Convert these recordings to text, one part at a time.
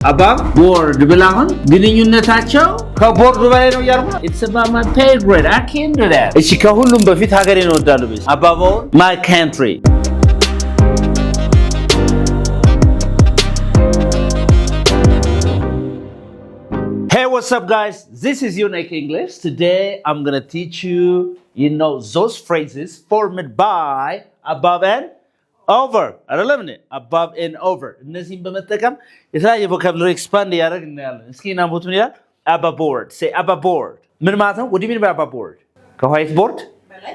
above board ብላሁን ግንኙነታቸው ከቦርዱ በላይ ነው ያርኩ it's about my pay grade I can't do that እሺ ከሁሉም በፊት ሀገሬን እወዳለሁ ቢስ above all my country Hey, what's up guys? This is Unique English. Today I'm going to teach you, those phrases formed by above and over. አይደለም እንዴ? above and over. እነዚህን በመጠቀም የተለያየ vocabulary expand ያደርግ እናያለን። እስኪ እናንቡት ምን ይላል? above board. Say above board. ምን ማለት ነው? What do you mean by above board? ከዋይት ቦርድ በላይ?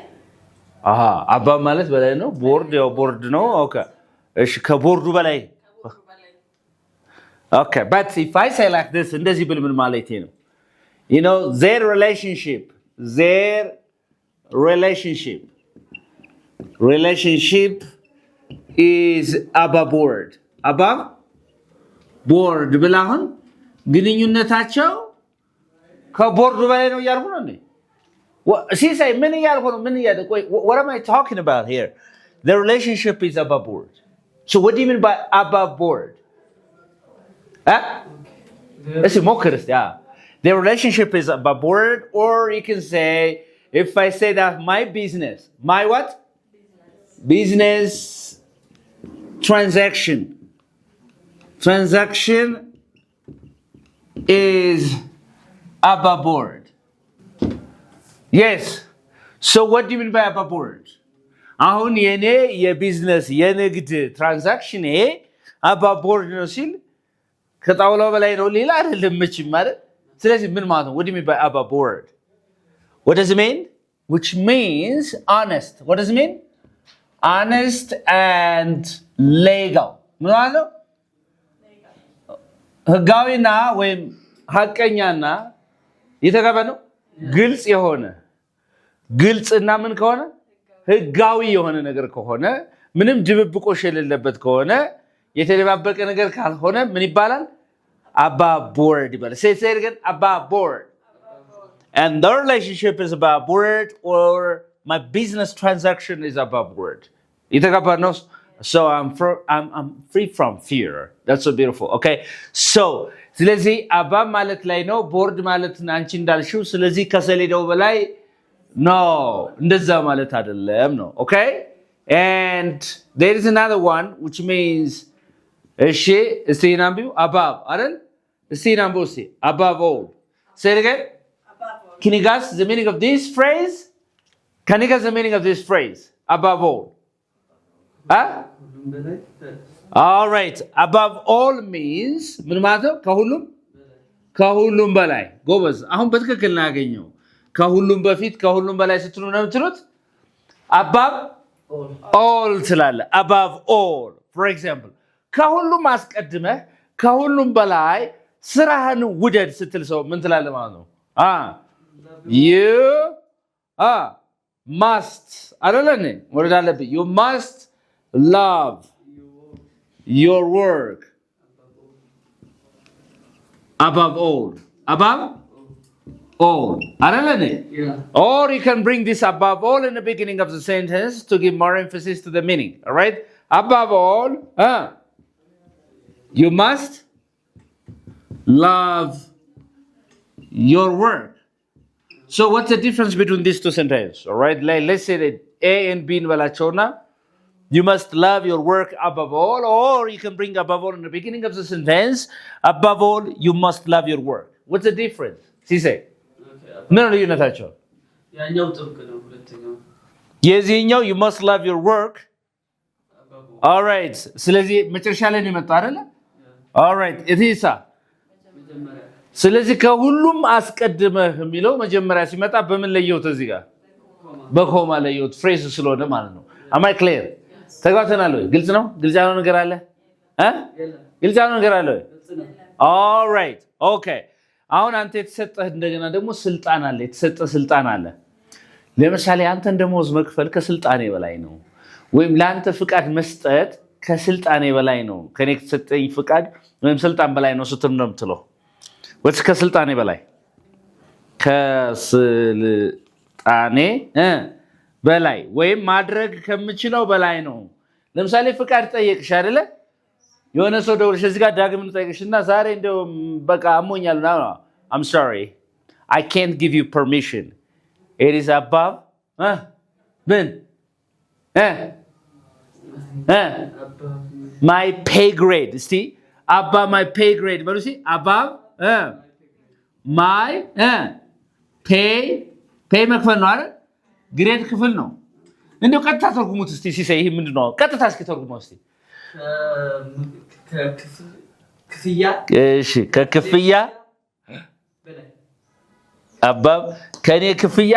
above ማለት በላይ ነው። board ያው board ነው። Okay. እሺ ከቦርዱ በላይ Okay, but if I say like this, እንደዚህ ብል ምን ማለቴ ነው? Their relationship is above board. Above board ብላሁን ግንኙነታቸው ከቦርዱ በላይ ነው ያልኩ ነው እንዴ? ሲሳይ ምን ያልኩ ነው? ምን ያደ What am I talking about here? The relationship is above board. So what do you mean by above board? Let's mock it. Yeah, the relationship is above board, or you can say, if I say that my business, my what? Business transaction is above board. Yes. So what do you mean by above board? አሁን የኔ የቢዝነስ የንግድ ትራንዛክሽን above board ነው ሲል ከጣውላው በላይ ነው ሌላ አይደለም መቼም ማለት ስለዚህ ምን ማለት ነው what do you mean by above board what does it mean which means honest what does it mean honest and legal ምን ማለት ነው ህጋዊና ወይም ሐቀኛና የተገበ ነው ግልጽና ምን ከሆነ ህጋዊ የሆነ ነገር ከሆነ ምንም ድብብቆሽ የሌለበት ከሆነ የተደባበቀ ነገር ካልሆነ ምን ይባላል above board ይባላል say it again above board and the relationship is above board or my business transaction is above board የተጋባ ነው so I'm free from fear that's so beautiful okay so ስለዚህ above ማለት ላይ ነው board ማለት አንቺ እንዳልሽው ስለዚህ ከሰሌዳው በላይ no እንደዛ ማለት አይደለም ነው okay and there is another one which means እሺ እስቲ ናምቢው above አይደል እስቲ ናምቢው እስቲ above all say it again above all can you guess the meaning of this phrase above all all right above all means ምን ማለት ነው ከሁሉም በላይ ጎበዝ አሁን በትክክል እናገኘው ከሁሉም በፊት ከሁሉም በላይ ስትሉ ነው የምትሉት above all ትላለ above all for example ከሁሉም አስቀድመህ ከሁሉም በላይ ስራህን ውደድ ስትል ሰው ምን ትላለህ ማለት ነው you must አይደለም ወደ አለብህ you must love your work above all አይደለም or you can bring this above all in the beginning of the sentence to give more emphasis to the meaning all right above all you must love your work. So what's the difference between these two sentences? All right, let's say that A and B in Valachona. You must love your work above all, or you can bring above all in the beginning of the sentence. Above all, you must love your work. What's the difference? See, say. No, you know that. Yes, you must love your work. All right. ስለዚህ መጨረሻ ላይ ነው የመጣው አይደል? All right. እዚሳ ስለዚህ ከሁሉም አስቀድመህ የሚለው መጀመሪያ ሲመጣ በምን ለየውት እዚህ ጋር በኮማ ለየውት ፍሬዝ ስለሆነ ማለት ነው am I clear ተጋተናል ወይ ግልጽ ነው ግልጽ ያለው ነገር አለ ግልጽ ያለው ነገር አለ all right okay አሁን አንተ የተሰጠህ እንደገና ደግሞ ስልጣን አለ የተሰጠ ስልጣን አለ ለምሳሌ አንተን ደሞዝ መክፈል ከስልጣኔ በላይ ነው ወይም ለአንተ ፍቃድ መስጠት ከስልጣኔ በላይ ነው ከኔ የተሰጠኝ ፍቃድ ወይም ስልጣን በላይ ነው ስትል ነው የምትለው ወይስ ከስልጣኔ በላይ ከስልጣኔ በላይ ወይም ማድረግ ከምችለው በላይ ነው ለምሳሌ ፍቃድ ጠየቅሽ አይደለ የሆነ ሰው ደውልሽ እዚህ ጋር ዳግም እንጠይቅሽና ዛሬ እንደው በቃ አሞኛል ነው I'm sorry I can't give you permission it is above ምን my pay grade እስቲ above my pay grade በሉ እስቲ above my pay መክፈል ነው አይደል ግሬድ ክፍል ነው እንደው ቀጥታ ተርጉሙት እስቲ ሲሳይ ይሄ ምንድነው ቀጥታ እስኪ ተርጉሙት እስቲ ከክፍያ እሺ ከክፍያ በላይ አባብ ከኔ ክፍያ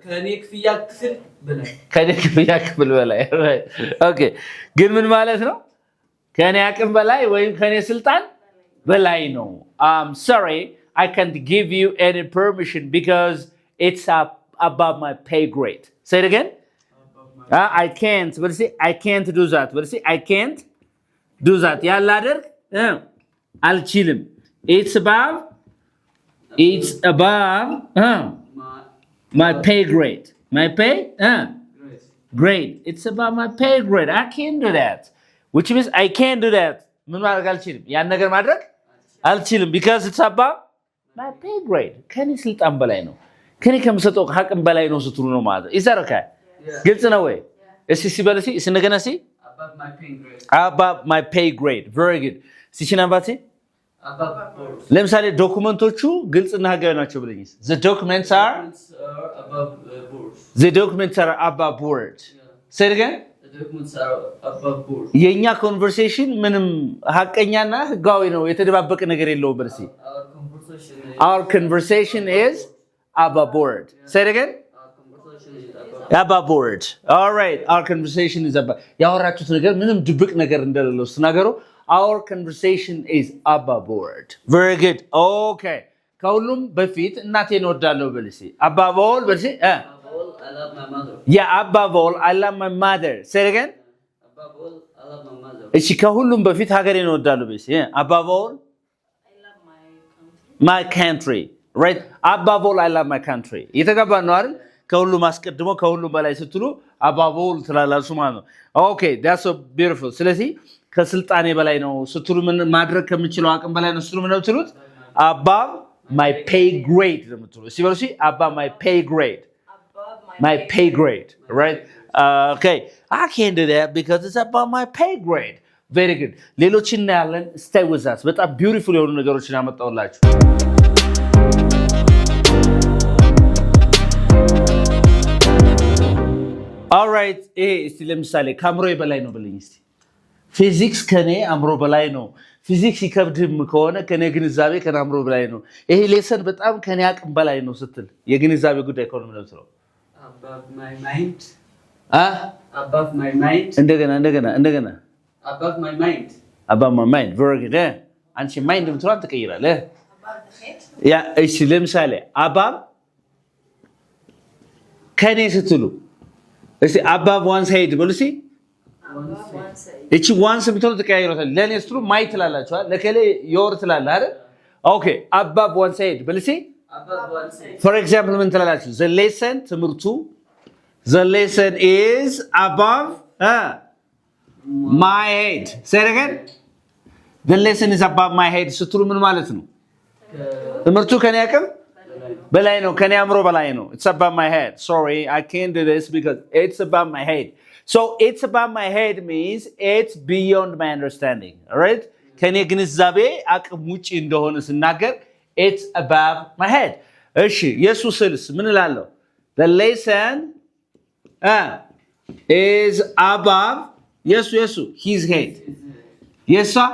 ክፍል በላይ ከኔ ክፍያ ክፍል በላይ ኦኬ ግን ምን ማለት ነው ከኔ አቅም በላይ ወይም ከኔ ስልጣን በላይ ነው I'm sorry I can't give you any permission because it's above my pay grade say it again I can't but see I can't do that but see I can't do that ያላ አደርግ አልችልም it's above my pay grade my pay grade it's above my pay grade I can't do that which means I can't do that ምን ማድረግ አልችልም ያን ነገር ማድረግ አልችልም because it's above my pay grade ከኔ ስልጣን በላይ ነው ከኔ ከምሰጠው አቅም በላይ ነው ስትሉ ነው ማለት is that okay ግልጽ ነው ወይ እስቲ ሲበለሲ ስንገና ሲ above my pay grade very good ሲሽናባቲ ለምሳሌ ዶክመንቶቹ ግልጽና ህጋዊ ናቸው ብለኝስ the documents are above board say it again the documents are above board የኛ ኮንቨርሴሽን ምንም ሐቀኛና ህጋዊ ነው የተደባበቀ ነገር የለውም በርሲ our conversation is above board say it again above board all right our conversation is above ያወራችሁት ነገር ምንም ድብቅ ነገር እንደሌለው ተናገሩ our conversation is above board very good okay ከሁሉም በፊት እናቴን ወዳለሁ በልሲ above all በልሲ I love my mother yeah above all I love my mother say it again above all I love my mother እሺ ከሁሉም በፊት ሀገሬን ወዳለሁ በልሲ above all I love my country right above all I love my country የተገባ ነው አይደል ከሁሉም አስቀድሞ ከሁሉም በላይ ስትሉ above all ትላላችሁ ማለት ነው okay that's so beautiful ስለዚህ ከስልጣኔ በላይ ነው ስትሉ ምን ማድረግ ከምችለው አቅም በላይ ነው ስትሉ ምን ነው ትሉት above my pay grade ለምትሉ ሲበርሲ above my pay grade right okay I can't do that because it's above my pay grade very good ሌሎችን እናያለን stay with us በጣም beautiful የሆኑ ነገሮችን አመጣውላችሁ all right እስቲ ለምሳሌ ካምሮይ በላይ ነው ብለኝ እስቲ ፊዚክስ ከኔ አምሮ በላይ ነው ፊዚክስ ይከብድም ከሆነ ከኔ ግንዛቤ ከኔ አምሮ በላይ ነው ይሄ ሌሰን በጣም ከኔ አቅም በላይ ነው ስትል የግንዛቤ ጉዳይ ከሆነ ምን ነው above my mind above my mind እንደገና above my mind very good አንቺ ማይንድ ምትሯን ትቀይራለህ ያ እሺ ለምሳሌ above ከኔ ስትሉ እስቲ above one's head በሉሲ እቺ once ምትሉ ተቀያይሮታል ለኔ ስትሉ ማይ ትላላችኋል ለከለ your ትላላ አይደል ኦኬ above one's head በሉሲ above one's head for example ምን ትላላችሁ the lesson ትምርቱ the lesson is above my head say it again the lesson is above my head ስትሉ ምን ማለት ነው ትምርቱ ከኔ አቅም በላይ ነው ከኔ አምሮ በላይ ነው it's above my head sorry I can't do this because it's above my head so it's above my head means it's beyond my understanding all right ከኔ ግንዛቤ አቅም ውጪ እንደሆነ ስናገር it's above my head እሺ ኢየሱስስ ምን እላለሁ the lesson is above yes his head yes sir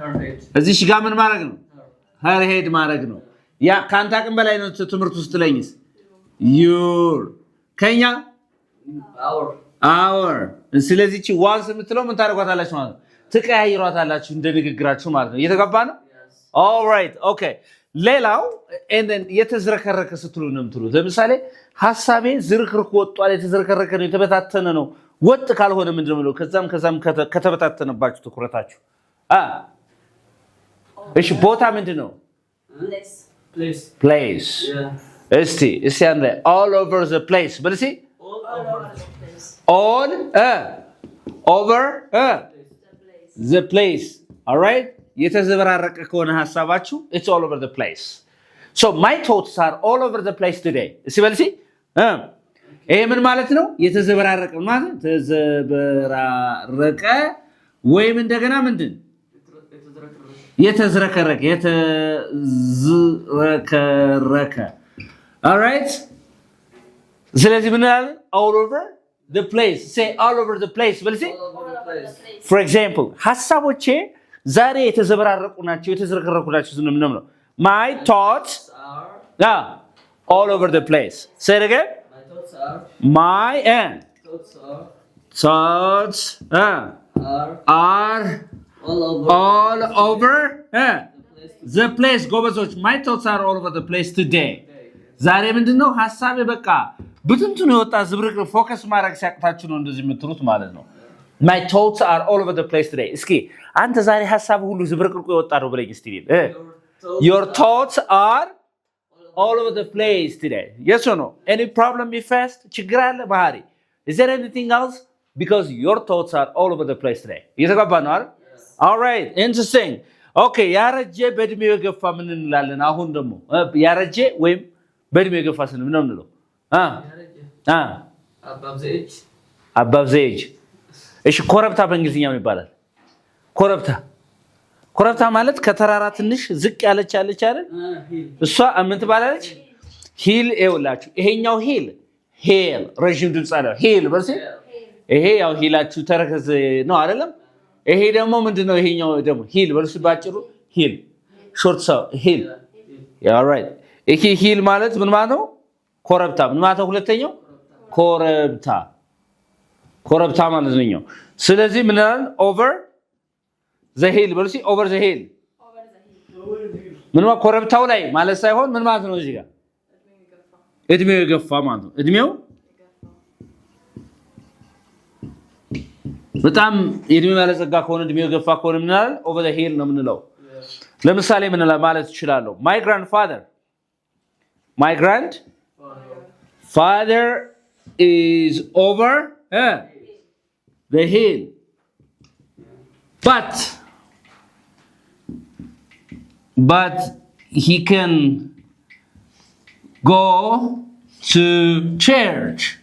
her head እዚህ ጋር ምን ማድረግ ነው her head ማድረግ ነው ያ ካንተ አቅም በላይ ነው ትምርቱ ስትለኝስ your ከኛ our ስለዚህ እቺ once የምትለው ምን ታደርጓታላችሁ ማለት ነው ትቀያይሯታላችሁ እንደ ንግግራችሁ ማለት ነው እየተገባ ነው all right okay ሌላው and then የተዝረከረከ ስትሉ ነው የምትሉት ለምሳሌ ሐሳቤ ዝርክርክ ወጥቷል የተዝረከረከ ነው የተበታተነ ነው ወጥ ካልሆነ ምንድነው ነው ከዛም ከተበታተነባችሁ ትኩረታችሁ እሺ ቦታ ምንድነው place yeah እስቲ አንዴ all over the place በልሲ all over the place. All right? የተዘበራረቀ ከሆነ ሐሳባችሁ it's all over the place. So my thoughts are all over the place today. እስቲ በል እስቲ ይሄ ምን ማለት ነው? የተዘበራረቀ ማለት ተዘበራረቀ ወይም እንደገና ምንድን የተዝረከረከ all right? ስለዚህ ምን አለ? all over the place. Say all over the place. በል እስቲ for example ሐሳቦቼ ዛሬ የተዘበራረቁ ናቸው የተዝረከረኩ ናቸው ምንም ነው my thoughts are all over the place. Say it again. My thoughts are all over the place. ጎበዞች my thoughts are all over the place today. ዛሬ ምንድነው ሐሳቤ በቃ ብትንቱን የወጣ ዝብርቅ ፎከስ ማድረግ ሲያቅታችሁ ነው እንደዚህ የምትሉት ማለት ነው። My thoughts are all over the place today. እስኪ አንተ ዛሬ ሐሳብ ሁሉ ዝብርቅርቁ የወጣ ነው ብለኝ እስቲ Your thoughts are all over the place today. Yes or no? Any problem you faced? ችግር አለ ባህሪ? Is there anything else? Because your thoughts are all over the place today. እየተግባባ ነው አይደል? All right, interesting. Okay, ያረጀ በእድሜው የገፋ ምን እንላለን? አሁን ደግሞ ያረጀ ወይም በእድሜው የገፋ ስን ምን ነው እንለው? above the age. እሺ ኮረብታ በእንግሊዝኛ ምን ይባላል? ኮረብታ ማለት ከተራራ ትንሽ ዝቅ ያለች አይደል? እሷ ምን ትባላለች? ሂል ይውላችሁ። ይሄኛው ሂል ረጅም ድምጽ አለው። ሂል በርሲ ይሄ ያው ሂላችሁ ተረከዝ ነው አይደለም? ይሄ ደግሞ ምንድነው? ይሄኛው ደግሞ ሂል በርሲ ባጭሩ ሂል ሾርት ሰው ሂል ኦልራይት። ይሄ ሂል ማለት ምን ማለት ነው? ኮረብታ ምን ማለት ነው? ሁለተኛው ኮረብታ ማለት ነው። ስለዚህ ምን አለን? over the hill በርሲ over the hill ምን ማለት ኮረብታው ላይ ማለት ሳይሆን ምን ማለት ነው? እዚህ ጋር እድሜው የገፋ ማለት ነው። እድሜው በጣም የእድሜ ባለጸጋ ከሆነ እድሜው የገፋ ከሆነ ምን አለን? over the hill ነው የምንለው። ለምሳሌ ምን ማለት ይችላል? my grandfather is over the hill but he can go to church.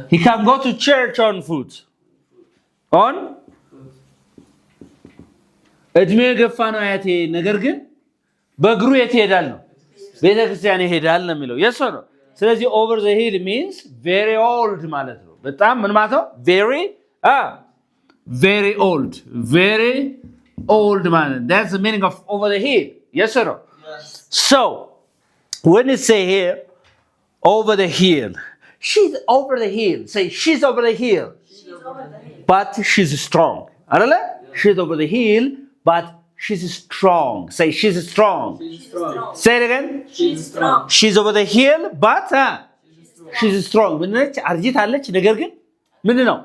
He can go to church on foot. እድሜ የገፋ ነው አያቴ፣ ነገር ግን በእግሩ የት ይሄዳል ነው? ቤተክርስቲያን ይሄዳል ነው የሚለው። yes or no? ስለዚህ over the hill means very old ማለት ነው። በጣም ምን ማለት ነው? very old man. That's the meaning of over the hill. Yes or no? Yes. So when you say here over the hill, she's over the hill. Say she's over the hill. But she's strong. Arale? She's over the hill but she's strong. Say she's strong. Say it again. She's over the hill but she's strong. ምን ነች? አርጅታለች ነገር ግን ምንድን ነው?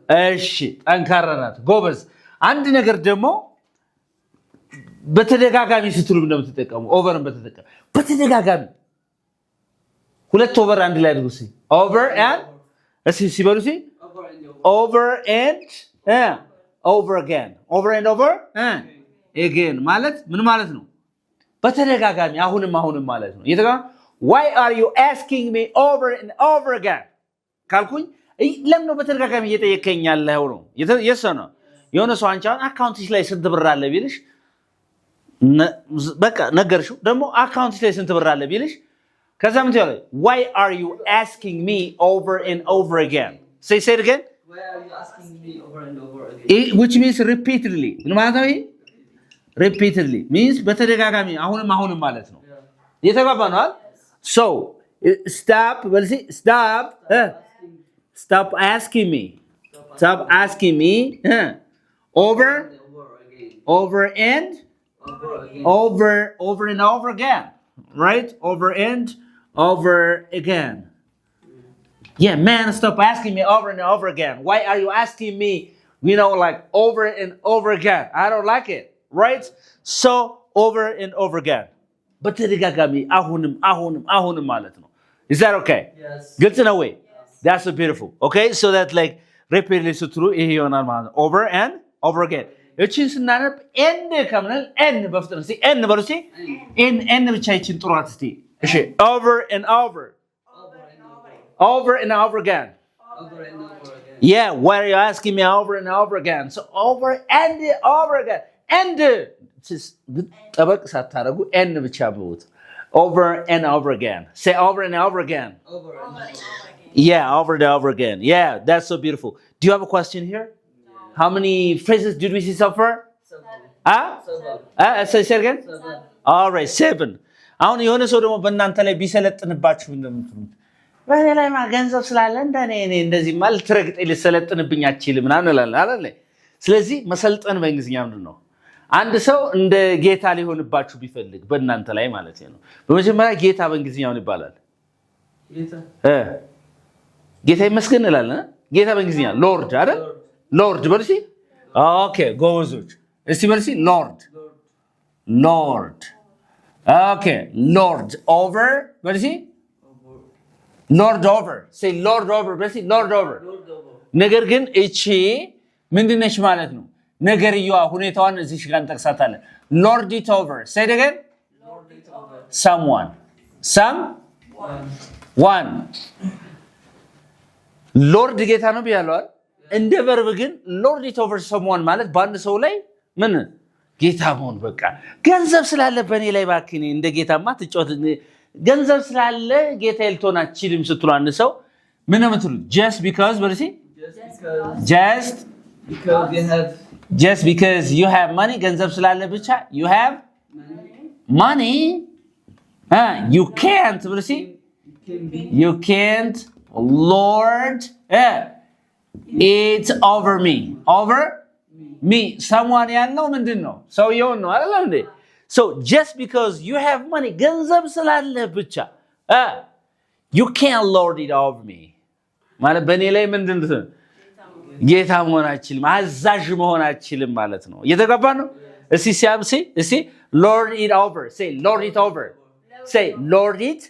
እሺ ጠንካራ ናት፣ ጎበዝ። አንድ ነገር ደግሞ በተደጋጋሚ ስትሉ እንደምትጠቀሙ ኦቨርን በተደጋጋሚ ሁለት ኦቨር አንድ ላይ አድርጉ። ኦቨር and ሲበሉ over and over again. over and over again ማለት ምን ማለት ነው? በተደጋጋሚ አሁንም ማለት ነው። why are you asking me over and over again ካልኩኝ ለምን ነው በተደጋጋሚ እየጠየቀኝ ያለው ነው? ነው የሆነ ሰው አንቺ አካውንትሽ ላይ ስንት ብር አለ ቢልሽ በቃ ነገርሽው። ደግሞ አካውንትሽ ላይ ስንት ብር አለ ቢልሽ ከዛ ምን ትያለሽ? why are you asking me over and over again? say it again. Why are you asking me over and over again? which means repeatedly. ምን ማለት ነው? repeatedly means በተደጋጋሚ አሁንም ማለት ነው። የተባባ ነው አይደል? so stop asking me over and over again, right? over and over again. Yeah, man, stop asking me over and over again. Why are you asking me, like over and over again? I don't like it, right? So over and over again. በተደጋጋሚ አሁንም ማለት ነው። Is that okay? Yes. Good to know way. That's so beautiful. Okay, so that like repeatedly ስትሉ ይሄ ይሆናል ማለት ነው over and over again እቺን ስናነብ end ከምንል end በፍጥነት እስቲ end በሉ እስቲ end ብቻ ይችን ጥሯት እስቲ እሺ over and over and over again yeah why are you asking me over and over again so over and over again end ጠበቅ ሳታረጉ end ብቻ በሉት over and over again say over and over again yeah over and over again yeah that's so beautiful do you have a question here how many phrases did we see so far 7 say again 7 all right 7 አሁን የሆነ ሰው ደግሞ በእናንተ ላይ ቢሰለጥንባችሁ እንደምትሉት በሌላ ገንዘብ ስላለ እንደኔ እንደዚህ ማለት ትረግጥ ሊሰለጥንብኝ አችልም እናንላለን አይደል ስለዚህ መሰልጠን በእንግሊዝኛ ምንድነው አንድ ሰው እንደ ጌታ ሊሆንባችሁ ቢፈልግ በእናንተ ላይ ማለት ነው በመጀመሪያ ጌታ በእንግሊዝኛው ይባላል ጌታ ይመስገን እንላለን ጌታ በእንግሊዝኛ ሎርድ አይደል ሎርድ በልሲ ኦኬ ጎበዞች እስቲ በልሲ ሎርድ okay lord over በልሲ lord over say lord over በልሲ lord over ነገር ግን እቺ ምንድነች ማለት ነው ነገርየዋ ሁኔታዋን እዚህ ጋር እንጠቅሳታለን lord it over say it again lord it over someone lord ጌታ ነው ብያለዋል እንደ verb ግን lord it over someone ማለት በአንድ ሰው ላይ ምን ጌታ መሆን በቃ ገንዘብ ስላለ በኔ ላይ ባክኒ እንደ ጌታማ ትጫወት ገንዘብ ስላለ ጌታ ይልቶና ችልም ስትሉ አንድ ሰው ምን ምትሉ just because በልሲ just because you have money ገንዘብ ስላለ ብቻ you have money you can't በልሲ you can't lord it's over me someone ያለው ምንድነው ሰውየው ነው አይደል እንዴ so just because you have money ገንዘብ ስላለ ብቻ you can't lord it over me ማለት በኔ ላይ ምንድነው ጌታ መሆን አችልም አዛዥ መሆን አችልም ማለት ነው እየተገባ ነው እስቲ ሲያምሲ እስቲ lord it over say lord it over say lord it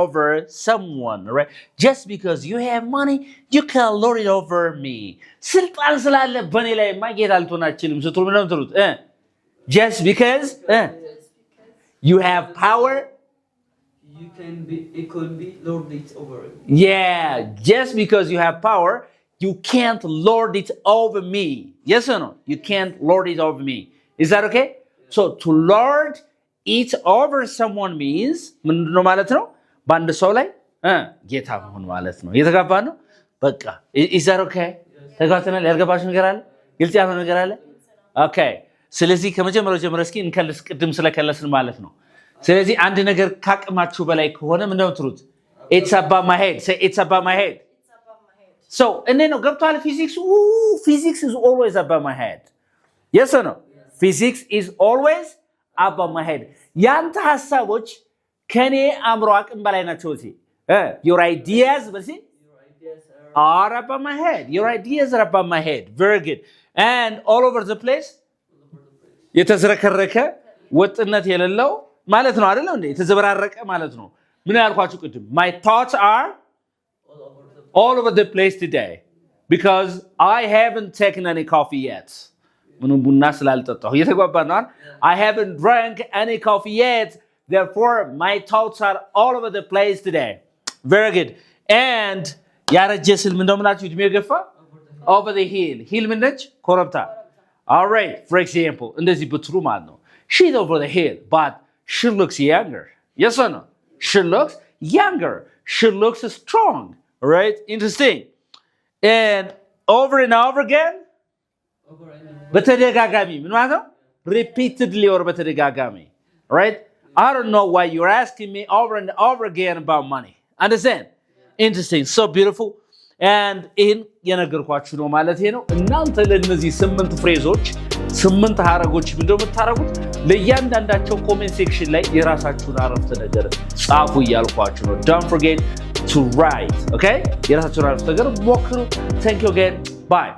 over someone right just because you have money you can lord it over me ስልጣን ስላለ በኔ ላይ ማጌታ አልቶናችልም ስትሉ ምንም ትሉት just because you have power it could be lord it over yeah just because you have power you can't lord it over me yes or no you can't lord it over me is that okay so to lord it over someone means ምንድነው ማለት ነው በአንድ ሰው ላይ ጌታ መሆን ማለት ነው የተጋባ ነው በቃ is that okay ተጋተናል ያልገባችሁ ነገር አለ ግልጽ ያልሆነ ነገር አለ okay ስለዚህ ከመጀመሪያው ጀምረን እስኪ እንከልስ ቅድም ስለከለስን ማለት ነው ስለዚህ አንድ ነገር ካቅማችሁ በላይ ከሆነ ምንድነው ትሩት it's above my head say it's above my head so and then ገብቷል physics is always above my head yes or no physics is always above my head ያንተ ሐሳቦች ከኔ አምሮ አቅም በላይ ናቸው እዚህ your ideas are above my head your ideas are above my head very good and all over the place የተዝረከረከ ወጥነት የሌለው ማለት ነው አይደል እንዴ የተዘበራረቀ ማለት ነው ምን ያልኳችሁ ቅድም my thoughts are all over the place today because I haven't taken any coffee yet ምንም ቡና ስላልጠጣሁ እየተጓባናል I haven't drank any coffee yet therefore my thoughts are all over the place today very good and ያረጀ ስል ምን እንደምላችሁ እድሜ ገፋ over the hill ምን ነች ኮረብታ all right for example እንደዚህ ብትሩ ማለት ነው she's over the hill but she looks younger yes or no she looks younger she looks strong right interesting and over and over again በተደጋጋሚ ምን ማለት ነው repeatedly or በተደጋጋሚ right I don't know why you're asking me over and over again about money understand interesting so beautiful and in የነገርኳችሁ ነው ማለት ነው እናንተ ለነዚህ 8 ፍሬዞች 8 ሐረጎች ምንድነው የምታረጉት ለእያንዳንዳቸው ኮሜንት ሴክሽን ላይ የራሳችሁን አረፍተ ነገር ጻፉ እያልኳችሁ ነው don't forget to write okay የራሳችሁን አረፍተ ነገር ሞክሩ thank you again bye